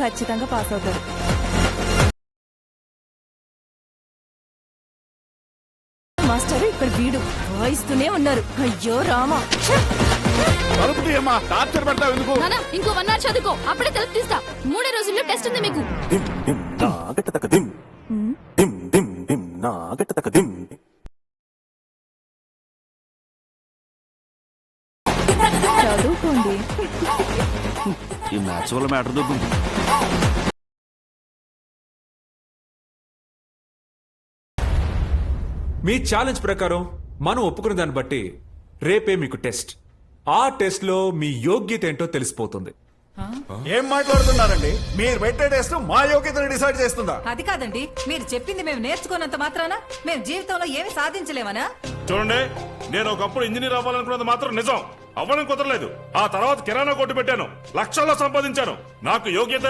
ఖచ్చితంగా పాస్ అవుతారు. మాస్టర్ ఇక్కడ వీడు వాయిస్తూనే ఉన్నారు. అయ్యో రామా, టార్చర్ పెడతావు ఎందుకు? ఇంకో 1 hour చదువుకో, అప్పుడే తలుపు తీస్తా. 3 రోజుల్లో టెస్ట్ ఉంది మీకు. చదువుకోండి. ఈ మ్యాచ్ వల్ల మ్యాటర్ దొబ్బింది. మీ ఛాలెంజ్ ప్రకారం మనం ఒప్పుకున్న దాన్ని బట్టి రేపే మీకు టెస్ట్. ఆ టెస్ట్ లో మీ యోగ్యత ఏంటో తెలిసిపోతుంది. ఏం మాట్లాడుతున్నారండి? మీరు పెట్టే టెస్ట్ మా యోగ్యతను డిసైడ్ చేస్తుందా? అది కాదండి, మీరు చెప్పింది మేము నేర్చుకున్నంత మాత్రాన మేము జీవితంలో ఏమి సాధించలేమనా? చూడండి, నేను ఒకప్పుడు ఇంజనీర్ అవ్వాలనుకున్నది మాత్రం నిజం. అవ్వడం కుదరలేదు. ఆ తర్వాత కిరాణా కొట్టు పెట్టాను, లక్షల్లో సంపాదించాను. నాకు యోగ్యత